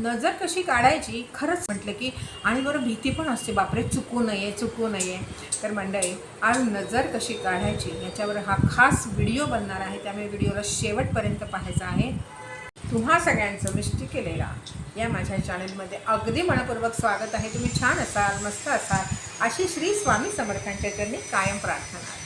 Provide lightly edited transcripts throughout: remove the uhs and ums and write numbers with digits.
नजर कशी काढायची खरंच म्हटलं की आणि बरं भीती पण असते, बापरे चुकू नये. तर मंडळी, आज नजर कशी काढायची याच्यावर हा खास व्हिडिओ बनणार आहे, त्यामुळे व्हिडिओला शेवटपर्यंत पाहायचा आहे. तुम्हा सगळ्यांचं मिस्टी केलेला या माझ्या चॅनलमध्ये अगदी मनपूर्वक स्वागत आहे. तुम्ही छान असाल, मस्त असाल अशी श्री स्वामी समर्थांच्या चरणी कायम प्रार्थना आहे.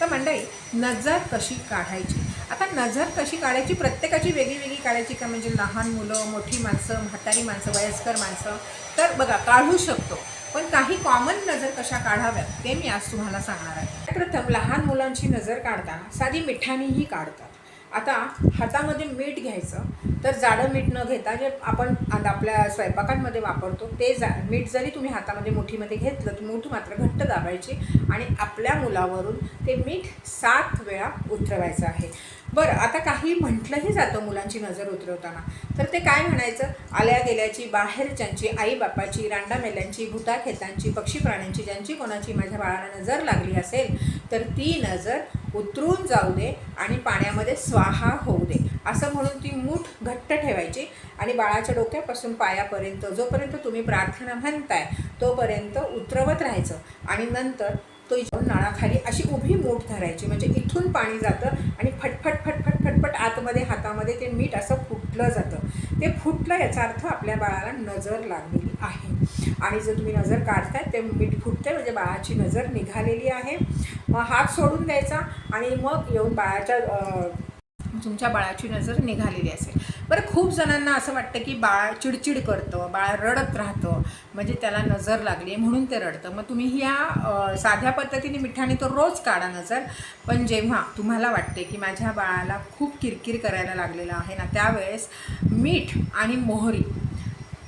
तर मंडळी, नजर कशी काढायची. आता नजर कशी काढायची प्रत्येकाची वेगळी काढायची का, म्हणजे लहान मुलं, मोठी माणसं, म्हातारी माणसं, वयस्कर माणसं, तर बघा काढू शकतो. पण काही कॉमन नजर कशा काढाव्यात ते मी आज तुम्हाला सांगणार आहे. प्रथम लहान मुलांची नजर काढताना साधी मिठानीही काढतात. आता हातामध्ये मीठ घ्यायचं, तर जाडं मीठ न घेता जे आपण आपल्या स्वयंपाकांमध्ये वापरतो ते मीठ जरी तुम्ही हातामध्ये मुठीमध्ये घेतलं तर मूठ मात्र घट्ट दाबायची आणि आपल्या मुलावरून ते मीठ 7 वेळा उतरवायचं आहे. बरं, आता काही म्हटलंही जातं मुलांची नजर उतरवताना, तर ते काय म्हणायचं, आल्या गेल्याची, बाहेरच्यांची, आईबापाची, रांडामेल्यांची, भूताखेतांची, पक्षी प्राण्यांची, ज्यांची कोणाची माझ्या बाळाला नजर लागली असेल तर ती नजर उतरून जाऊ दे आणि पाण्यामध्ये स्वाहा होऊ दे, असं म्हणून ती मूठ घट्ट ठेवायची आणि बाळाच्या डोक्यापासून पायापर्यंत जोपर्यंत तुम्ही प्रार्थना म्हणताय तोपर्यंत उतरवत राहायचं आणि नंतर तो नळाखाली अशी उभी मूठ धरायची, म्हणजे इथून पाणी जातं आणि फटफट आतमध्ये हातामध्ये ते मीठ असं फुटलं जातं. ते फुटलं याचा अर्थ आपल्या बाळाला नजर लागलेली आहे. आणि जर तुम्ही नजर काढताय ते मीठ फुटते म्हणजे बाळाची नजर निघालेली आहे. मग हात सोडून द्यायचा आणि मग येऊन तुमच्या बाळाची नजर निघालेली असेल. बरं, खूप जणांना असं वाटतं की बाळ चिडचिड करतं, बाळ रडत राहतं, म्हणजे त्याला नजर लागली आहे म्हणून ते रडतं. मग तुम्ही ह्या साध्या पद्धतीने मिठाने तो रोज काढा नजर. पण जेव्हा तुम्हाला वाटते की माझ्या बाळाला खूप किरकिर करायला लागलेलं आहे ना, त्यावेळेस मीठ आणि मोहरी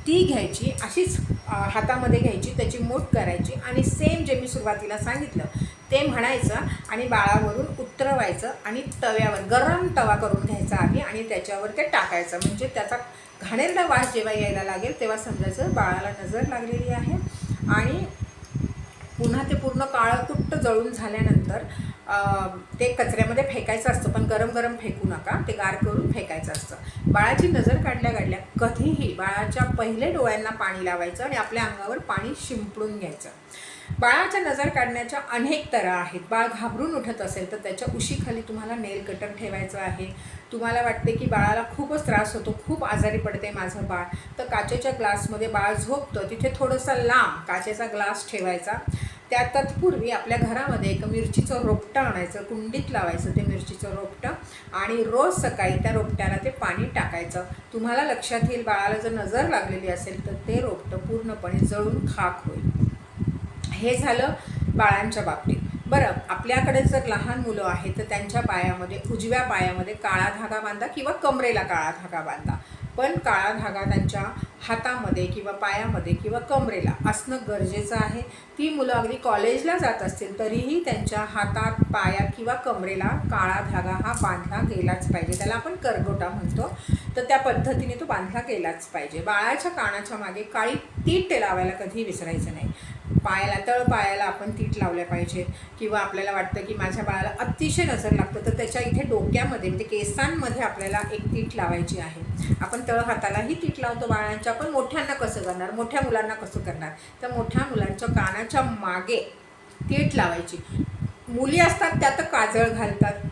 ती घ्यायची, अशीच हातामध्ये घ्यायची, त्याची मूठ करायची आणि सेम जे मी सुरुवातीला सांगितलं ते म्हणायचं आणि बाळावरून उतरवायचं आणि तव्यावर गरम तवा करून घ्यायचा आधी आणि त्याच्यावर ते टाकायचं. म्हणजे त्याचा घाणेरडा वास जेव्हा यायला लागेल तेव्हा समजायचं बाळाला नजर लागलेली आहे. आणि पुन्हा ते पूर्ण काळं कुट्ट जळून झाल्यानंतर ते कचऱ्यामध्ये फेकायचं असतं, पण गरम फेकू नका, ते गार करून फेकायचं असतं. बाळाची नजर काढल्या कधीही बाळाच्या पहिले डोळ्यांना पाणी लावायचं आणि आपल्या अंगावर पाणी शिंपडून घ्यायचं. बाळाच्या नजर काढण्याच्या अनेक तऱ्हा आहेत. बाळ घाबरून उठत असेल तर त्याच्या उशीखाली तुम्हाला नेल कटर ठेवायचं आहे. तुम्हाला वाटते की बाळाला खूपच त्रास होतो, खूप आजारी पडते माझं बाळ, तर काचेच्या ग्लासमध्ये बाळ झोपतं तिथे थोडंसं लांब काचेचा ग्लास ठेवायचा. त्या तत्पूर्वी आपल्या घरामध्ये एक मिरचीचं रोपटं आणायचं, कुंडीत लावायचं ते मिरचीचं रोपटं आणि रोज सकाळी त्या रोपट्याला ते पाणी टाकायचं. तुम्हाला लक्षात येईल बाळाला जर नजर लागलेली असेल तर ते रोपटं पूर्णपणे जळून खाक होईल. हे झालं बाळांच्या बाबतीत. बरं, आपल्याकडे जर लहान मुलं आहेत तर त्यांच्या पायामध्ये, उजव्या पायामध्ये काळा धागा बांधा किंवा कमरेला काळा धागा बांधा. पण काळा धागा त्यांच्या हातामध्ये किंवा पायामध्ये किंवा कमरेला असणं गरजेचं आहे. ती मुलं अगदी कॉलेजला जात असतील तरीही त्यांच्या हातात, पायात किंवा कमरेला काळा धागा हा बांधला गेलाच पाहिजे. त्याला आपण करगोटा म्हणतो, तर त्या पद्धतीने तो बांधला गेलाच पाहिजे. बाळाच्या कानाच्या मागे काळी तीट लावायला कधी विसरायचं नाही. तळपायाला आपण तीट लावल्या पाहिजे. किंवा आपल्याला वाटतं की माझ्या बाळाला अतिशय नजर लागतं तर त्याच्या इथे डोक्यामध्ये म्हणजे केसांमध्ये आपल्याला एक तीट लावायची आहे. आपण तळहातालाही तीट लावतो बाळांच्या, पण मोठ्यांना कसं करणार, मोठ्या मुलांना कसं करणार, तर मोठ्या मुलांच्या कानाच्या मागे तीट लावायची. मुली असतात त्या तर काजळ घालतात,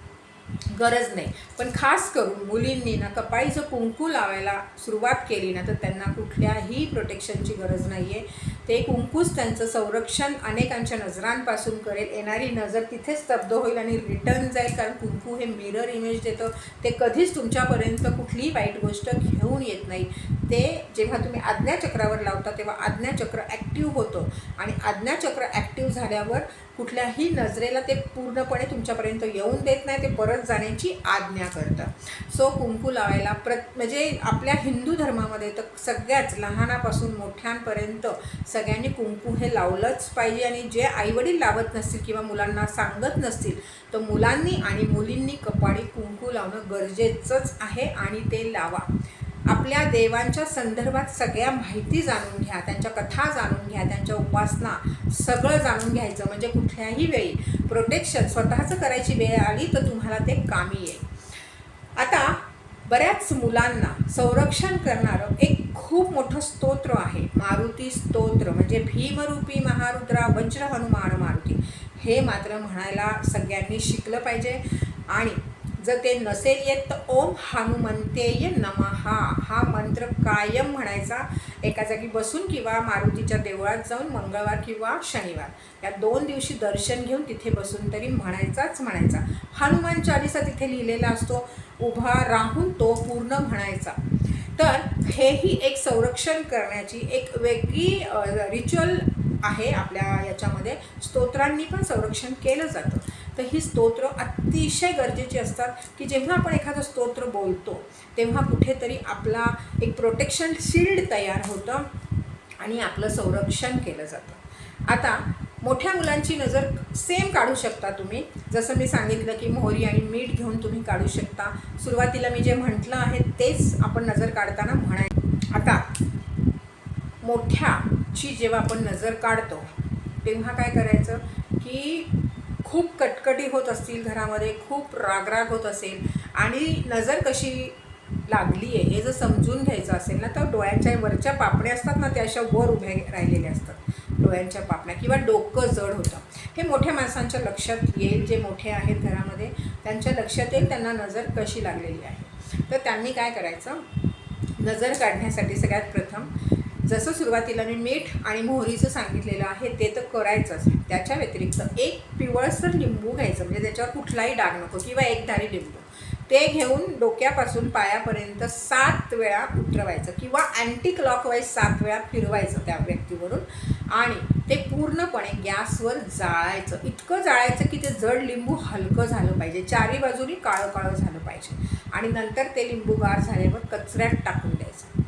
गरज नाही, पण खास करून मुलींनी ना कपाळी जर कुंकू लावायला सुरुवात केली ना तर त्यांना कुठल्याही प्रोटेक्शनची गरज नाही आहे. ते कुंकूच त्यांचं संरक्षण अनेकांच्या नजरांपासून करेल. येणारी नजर तिथेच स्तब्ध होईल आणि रिटर्न जाईल, कारण कुंकू हे मिरर इमेज देतं. ते कधीच तुमच्यापर्यंत कुठलीही वाईट गोष्ट घेऊन येत नाही. ते जेव्हा तुम्ही आज्ञाचक्रावर लावता तेव्हा आज्ञाचक्र ॲक्टिव्ह होतं आणि आज्ञाचक्र ॲक्टिव्ह झाल्यावर कुठल्याही नजरेला ते पूर्णपणे तुमच्यापर्यंत येऊन देत नाही, ते परत जाण्याची आज्ञा करतं. सो कुंकू लावायला म्हणजे आपल्या हिंदू धर्मामध्ये तर सगळ्याच लहानापासून मोठ्यांपर्यंत सगळ्यांनी कुंकू हे लावलंच पाहिजे. आणि जे आईवडील लावत नसतील किंवा मुलांना सांगत नसतील तर मुलांनी आणि मुलींनी कपाळी कुंकू लावणं गरजेचंच आहे आणि ते लावा. आपल्या देवांच्या संदर्भात सगळ्या माहिती जाणून घ्या, त्यांच्या कथा जाणून घ्या, त्यांच्या उपासना सगळं जाणून घ्यायचं, म्हणजे कुठल्याही वेळी प्रोटेक्शन स्वतःचं करायची वेळ आली तर तुम्हाला ते कामी येईल. आता बऱ्याच मुलांना संरक्षण करणारं एक खूप मोठं स्तोत्र आहे, मारुती स्तोत्र, म्हणजे भीमरूपी महारुद्रा वज्र हनुमान मारुती, हे मात्र म्हणायला सगळ्यांनी शिकलं पाहिजे. आणि जर ते नसेल येत तर ओम हनुमंतेय नमः हा मंत्र कायम म्हणायचा, एका जागी बसून किंवा मारुतीच्या देवळात जाऊन मंगळवार किंवा शनिवार या 2 दिवशी दर्शन घेऊन तिथे बसून तरी म्हणायचा. हनुमान चालीसा तिथे लिहिलेला असतो, उभा राहून तो पूर्ण म्हणायचा. तर हेही एक संरक्षण करण्याची एक वेगळी रिच्युअल आहे आपल्या याच्यामध्ये. स्तोत्रांनी पण संरक्षण केलं जातं. तर ही स्तोत्र अतिशय गरजेची असतात, की जेव्हा आपण एखादं स्तोत्र बोलतो तेव्हा कुठेतरी आपला एक प्रोटेक्शन शील्ड तयार होतं आणि आपलं संरक्षण केलं जातं. आता मोठ्या मुलांची नजर सेम काढू शकता तुम्ही, जसं मी सांगितलं की मोहरी आणि मीठ घेऊन तुम्ही काढू शकता. सुरुवातीला मी जे म्हटलं आहे तेच आपण नजर काढताना म्हणायचं. आता मोठ्याची जेव्हा आपण नजर काढतो तेव्हा काय करायचं, की खूप कटकटी होत असतील घरामध्ये, खूप रागराग होत असेल आणि नजर कशी लागली आहे हे जर समजून घ्यायचं असेल ना, तर डोळ्यांच्या वरच्या पापण्या असतात ना, त्या अशा वर उभ्या राहिलेल्या असतात डोळ्यांच्या पापण्या, किंवा डोकं जड होतं. हे मोठ्या माणसांच्या लक्षात येईल, जे मोठे आहेत घरामध्ये त्यांच्या लक्षात येईल त्यांना नजर कशी लागलेली आहे. तर त्यांनी काय करायचं, नजर काढण्यासाठी सगळ्यात प्रथम जसं सुरुवातीला मी मीठ आणि मोहरीचं सांगितलेलं आहे ते तर करायचंच. त्याच्या व्यतिरिक्त एक पिवळसर लिंबू घ्यायचं, म्हणजे त्याच्यावर कुठलाही डाग नको, किंवा एक धारी लिंबू, ते घेऊन डोक्यापासून पायापर्यंत 7 वेळा उतरवायचं किंवा अँटी क्लॉकवाईज 7 वेळा फिरवायचं त्या व्यक्तीवरून, आणि ते पूर्णपणे गॅसवर जाळायचं. इतकं जाळायचं की ते जड लिंबू हलकं झालं पाहिजे, चारी बाजूनी काळं काळं झालं पाहिजे, आणि नंतर ते लिंबू गार झाल्यावर कचऱ्यात टाकून द्यायचं.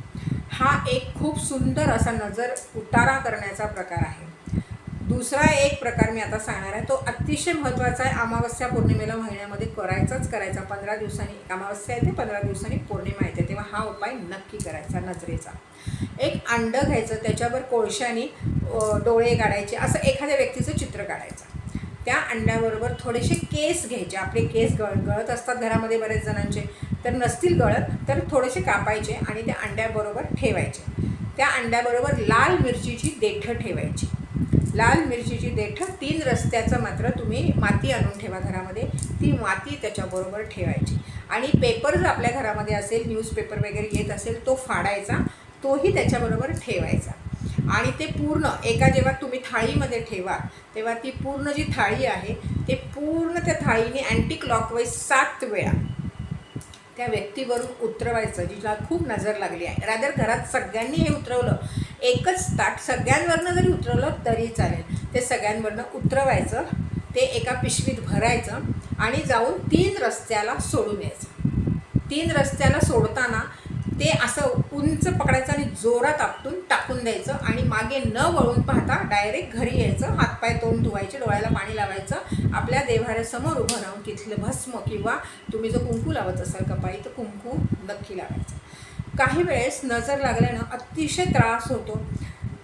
हा एक खूप सुंदर असा नजर उतारा करण्याचा प्रकार आहे. दुसरा एक प्रकार मी आता सांगणार आहे, तो अतिशय महत्त्वाचा आहे. अमावस्या पौर्णिमेला महिन्यामध्ये करायचा. 15 दिवसांनी अमावस्या येते, 15 दिवसांनी पौर्णिमा येते, तेव्हा हा उपाय नक्की करायचा नजरेचा. एक अंडं घ्यायचं, त्याच्यावर कोळशाने डोळे काढायचे, असं एखाद्या व्यक्तीचं चित्र काढायचं. त्या अंड्याबरोबर थोडेसे केस घ्यायचे. आपले केस गळत असतात घरामध्ये बरेच जणांचे, तर नसतील गळत तर थोडेसे कापायचे आणि त्या अंड्याबरोबर ठेवायचे. त्या अंड्याबरोबर लाल मिरचीची देठं ठेवायची. लाल मिरचीची देठं 3 रस्त्याचं मात्र तुम्ही माती आणून ठेवा घरामध्ये, ती माती त्याच्याबरोबर ठेवायची. आणि पेपर जर आपल्या घरामध्ये असेल, न्यूजपेपर वगैरे येत असेल, तो फाडायचा, तोही त्याच्याबरोबर ठेवायचा. आणि ते पूर्ण जेव्हा तुम्ही थाळीमध्ये ठेवा तेव्हा ती पूर्ण जी थाळी आहे ते पूर्ण त्या थाळीने अँटी क्लॉकवाईज 7 वेळा त्या व्यक्तीवरून उतरवायचं, जिला खूप नजर लागली आहे. रादर घरात सगळ्यांनी हे उतरवलं, एकच ताट सगळ्यांवरनं जरी उतरवलं तरी चालेल, ते सगळ्यांवरनं उतरवायचं, ते एका पिशवीत भरायचं आणि जाऊन 3 रस्त्याला सोडून यायचं. 3 रस्त्याला सोडताना ते असं उंच पकडायचं आणि जोरात आपटून टाकून द्यायचं, आणि मागे न वळून पाहता डायरेक्ट घरी यायचं. हातपाय तोंड धुवायचे, डोळ्याला पाणी लावायचं, आपल्या देव्हाऱ्यासमोर उभं राहून तिथलं भस्म किंवा तुम्ही जो कुंकू लावत असाल कपाळी, तर कुंकू नक्की लावायचं. काही वेळेस नजर लागल्यानं अतिशय त्रास होतो.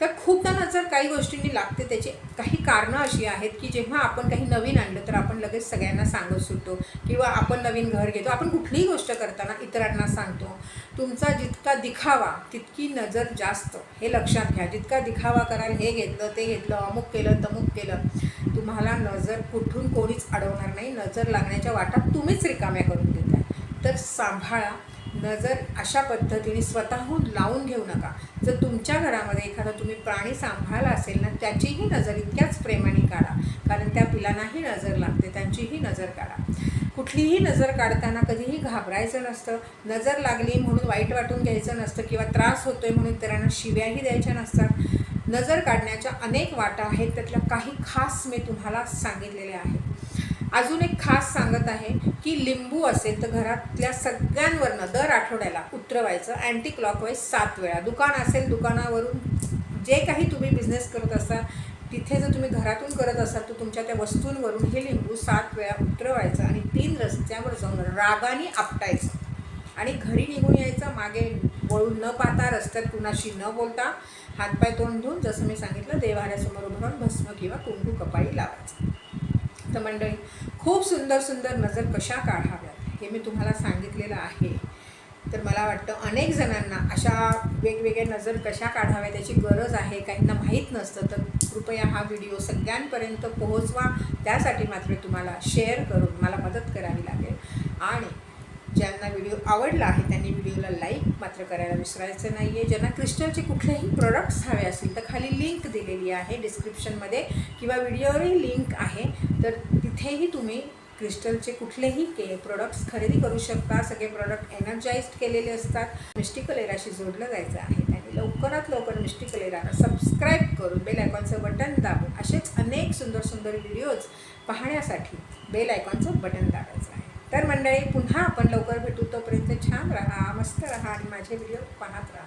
तर खूपदा नजर काही गोष्टींनी लागते. त्याची काही कारणं अशी आहेत की जेव्हा आपण काही नवीन आणलं तर आपण लगेच सगळ्यांना सांगत सुटतो, किंवा आपण नवीन घर घेतो, आपण कुठलीही गोष्ट करताना इतरांना सांगतो. तुमचा जितका दिखावा तितकी नजर जास्त, हे लक्षात घ्या. जितका दिखावा कराल, हे घेतलं ते घेतलं, अमुक केलं तमुक केलं, तुम्हाला नजर कुठून कोणीच अडवणार नाही. नजर लागण्याच्या वाटा तुम्हीच रिकाम्या करून देताय. तर सांभाळा. नजर अशा पद्धतीने स्वतःहून लावून घेऊ नका. जर तुमच्या घरामध्ये एखादा तुम्ही प्राणी सांभाळला असेल ना, त्याचीही नजर इतक्याच प्रेमाने काढा, कारण त्या पिलांनाही नजर लागते, त्यांचीही नजर काढा. कुठलीही नजर काढताना कधीही घाबरायचं नसतं. नजर लागली म्हणून वाईट वाटून घ्यायचं नसतं, किंवा त्रास होतोय म्हणून इतरांना शिव्याही द्यायच्या नसतात. नजर काढण्याच्या अनेक वाटा आहेत, त्यातल्या काही खास मी तुम्हाला सांगितलेल्या आहेत. अजून एक खास सांगत आहे की लिंबू असेल तर घरातल्या सगळ्यांवरनं दर आठवड्याला उतरवायचं अँटी क्लॉकवाईज 7 वेळा. दुकान असेल, दुकानावरून जे काही तुम्ही बिझनेस करत असाल तिथे जर तुम्ही घरातून करत असाल तर तुमच्या त्या वस्तूंवरून हे लिंबू 7 वेळा उतरवायचं आणि 3 रस्त्यावर जाऊन रागाने आपटायचं आणि घरी निघून यायचं. मागे वळून न पाहता, रस्त्यात कुणाशी न बोलता, हातपाय तोंड धुवून जसं मी सांगितलं देव्हाऱ्यासमोर उभं राहून भस्म किंवा कुंकू कपाळी लावायचं. तर मंडळी, खूप सुंदर सुंदर नजर कशा काढाव्यात हे मी तुम्हाला सांगितलेलं आहे. तर मला वाटतं अनेक जणांना अशा वेगवेगळ्या नजर कशा काढाव्या त्याची गरज आहे, काहींना माहीत नसतं. तर कृपया हा व्हिडिओ सगळ्यांपर्यंत पोहोचवा. त्यासाठी मात्र तुम्हाला शेअर करून मला मदत करावी लागेल. आणि ज्यांना व्हिडिओ आवडला आहे त्यांनी व्हिडिओला लाईक मात्र करायला विसरायचं नाही आहे. ज्यांना क्रिस्टलचे कुठलेही प्रोडक्ट्स हवे असतील तर खाली लिंक दिलेली आहे डिस्क्रिप्शनमध्ये किंवा व्हिडिओवरही लिंक आहे. तर तिथेही तुम्ही क्रिस्टलचे कुठलेही प्रोडक्ट्स खरेदी करू शकता. सगळे प्रोडक्ट एनर्जाइज्ड केलेले असतात. मिस्टिकल एराशी जोडलं जायचं आहे. त्यांनी लवकरात लवकर मिस्टिकल एराला सबस्क्राईब करून बेल आयकॉनचं बटन दाबून असेच अनेक सुंदर सुंदर व्हिडिओज पाहण्यासाठी बेल आयकॉनचं बटन दाबायचं आहे. तर मंडळी, पुन्हा आपण लवकर भेटू. तोपर्यंत छान राहा, मस्त राहा आणि माझे व्हिडिओ पाहत राहा.